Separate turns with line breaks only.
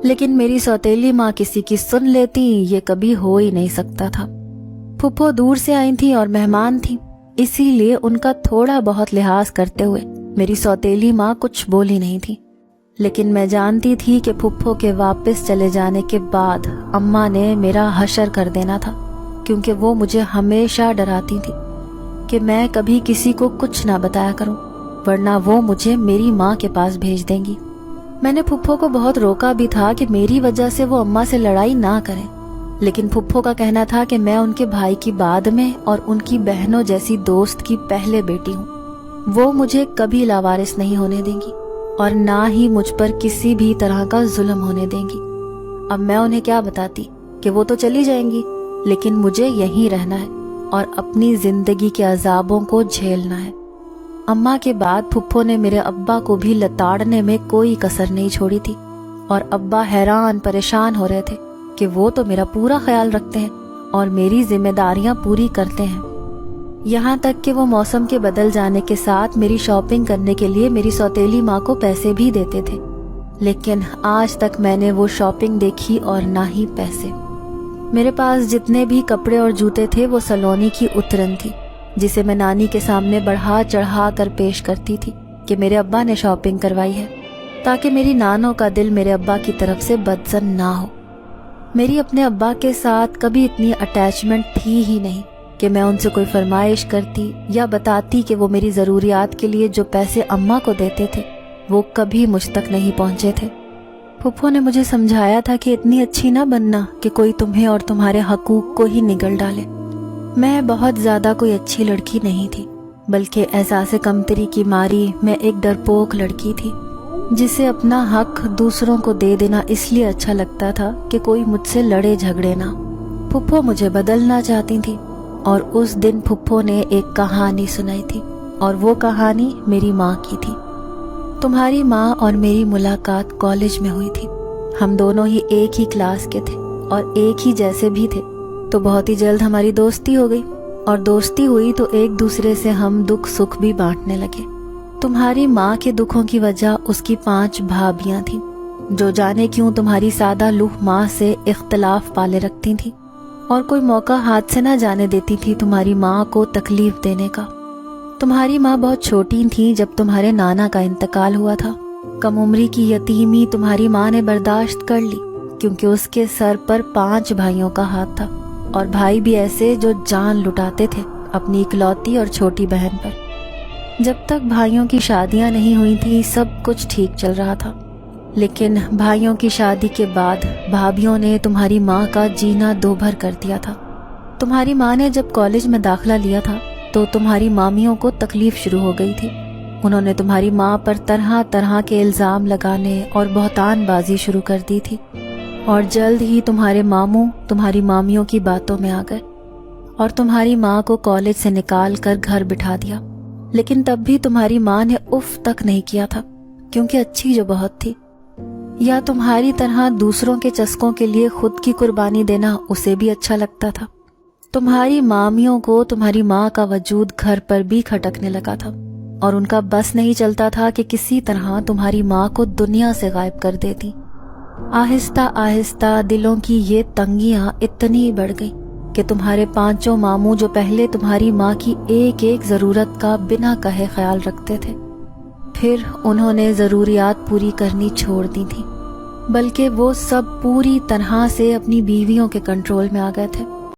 لیکن میری سوتیلی ماں کسی کی سن لیتی یہ کبھی ہو ہی نہیں سکتا تھا۔ پھپھو دور سے آئی تھی اور مہمان تھی، اسی لیے ان کا تھوڑا بہت لحاظ کرتے ہوئے میری سوتیلی ماں کچھ بولی نہیں تھی، لیکن میں جانتی تھی کہ پھپھو کے واپس چلے جانے کے بعد اماں نے میرا حشر کر دینا تھا، کیونکہ وہ مجھے ہمیشہ ڈراتی تھی کہ میں کبھی کسی کو کچھ نہ بتایا کروں، ورنہ وہ مجھے میری ماں کے پاس بھیج دیں گی۔ میں نے پھپھو کو بہت روکا بھی تھا کہ میری وجہ سے وہ اماں سے لڑائی نہ کریں، لیکن پھپھو کا کہنا تھا کہ میں ان کے بھائی کی بعد میں اور ان کی بہنوں جیسی دوست کی پہلے بیٹی ہوں، وہ مجھے کبھی لاوارث نہیں ہونے دیں گی اور نہ ہی مجھ پر کسی بھی طرح کا ظلم ہونے دیں گی۔ اب میں انہیں کیا بتاتی کہ وہ تو چلی جائیں گی، لیکن مجھے یہیں رہنا ہے اور اپنی زندگی کے عذابوں کو جھیلنا ہے۔ اماں کے بعد پھپھو نے میرے ابا کو بھی لتاڑنے میں کوئی کسر نہیں چھوڑی تھی، اور ابا حیران پریشان ہو رہے تھے کہ وہ تو میرا پورا خیال رکھتے ہیں اور میری ذمہ داریاں پوری کرتے ہیں، یہاں تک کہ وہ موسم کے بدل جانے کے ساتھ میری شاپنگ کرنے کے لیے میری سوتیلی ماں کو پیسے بھی دیتے تھے، لیکن آج تک میں نے وہ شاپنگ دیکھی اور نہ ہی پیسے۔ میرے پاس جتنے بھی کپڑے اور جوتے تھے وہ سلونی کی اترن تھی، جسے میں نانی کے سامنے بڑھا چڑھا کر پیش کرتی تھی کہ میرے ابا نے شاپنگ کروائی ہے، تاکہ میری نانوں کا دل میرے ابا کی طرف سے بدظن نہ ہو۔ میری اپنے ابا کے ساتھ کبھی اتنی اٹیچمنٹ تھی ہی نہیں کہ میں ان سے کوئی فرمائش کرتی یا بتاتی کہ وہ میری ضروریات کے لیے جو پیسے اماں کو دیتے تھے وہ کبھی مجھ تک نہیں پہنچے تھے۔ پھپھو نے مجھے سمجھایا تھا کہ اتنی اچھی نہ بننا کہ کوئی تمہیں اور تمہارے حقوق کو ہی نگل ڈالے۔ میں بہت زیادہ کوئی اچھی لڑکی نہیں تھی، بلکہ احساس کمتری کی ماری میں ایک ڈرپوک لڑکی تھی، جسے اپنا حق دوسروں کو دے دینا اس لیے اچھا لگتا تھا کہ کوئی مجھ سے لڑے جھگڑے نہ۔ پھپھو مجھے بدلنا چاہتی تھی، اور اس دن پھپھو نے ایک کہانی سنائی تھی، اور وہ کہانی میری ماں کی تھی۔ تمہاری ماں اور میری ملاقات کالج میں ہوئی تھی، ہم دونوں ہی ایک ہی کلاس کے تھے اور ایک ہی جیسے بھی تھے، تو بہت ہی جلد ہماری دوستی ہو گئی، اور دوستی ہوئی تو ایک دوسرے سے ہم دکھ سکھ بھی بانٹنے لگے۔ تمہاری ماں کے دکھوں کی وجہ اس کی 5 بھابیاں تھیں، جو جانے کیوں تمہاری سادہ لوح ماں سے اختلاف پالے رکھتی تھیں، اور کوئی موقع ہاتھ سے نہ جانے دیتی تھی تمہاری ماں کو تکلیف دینے کا۔ تمہاری ماں بہت چھوٹی تھی جب تمہارے نانا کا انتقال ہوا تھا۔ کم عمری کی یتیمی تمہاری ماں نے برداشت کر لی، کیونکہ اس کے سر پر 5 بھائیوں کا ہاتھ تھا، اور بھائی بھی ایسے جو جان لٹاتے تھے اپنی اکلوتی اور چھوٹی بہن پر۔ جب تک بھائیوں کی شادیاں نہیں ہوئی تھی سب کچھ ٹھیک چل رہا تھا، لیکن بھائیوں کی شادی کے بعد بھابھیوں نے تمہاری ماں کا جینا دوبھر کر دیا تھا۔ تمہاری ماں نے جب کالج میں داخلہ لیا تھا تو تمہاری مامیوں کو تکلیف شروع ہو گئی تھی، انہوں نے تمہاری ماں پر طرح طرح کے الزام لگانے اور بہتان بازی شروع کر دی تھی، اور جلد ہی تمہارے ماموں تمہاری مامیوں کی باتوں میں آ گئے اور تمہاری ماں کو کالج سے نکال کر گھر بٹھا دیا۔ لیکن تب بھی تمہاری ماں نے اف تک نہیں کیا تھا، کیونکہ اچھی جو بہت تھی، یا تمہاری طرح دوسروں کے چسکوں کے لیے خود کی قربانی دینا اسے بھی اچھا لگتا تھا۔ تمہاری مامیوں کو تمہاری ماں کا وجود گھر پر بھی کھٹکنے لگا تھا، اور ان کا بس نہیں چلتا تھا کہ کسی طرح تمہاری ماں کو دنیا سے غائب کر دیتی۔ آہستہ آہستہ دلوں کی یہ تنگیاں اتنی بڑھ گئی کہ تمہارے 5 ماموں جو پہلے تمہاری ماں کی ایک ایک ضرورت کا بنا کہے خیال رکھتے تھے، پھر انہوں نے ضروریات پوری کرنی چھوڑ دی تھی، بلکہ وہ سب پوری طرح سے اپنی بیویوں کے کنٹرول میں آ گئے تھے۔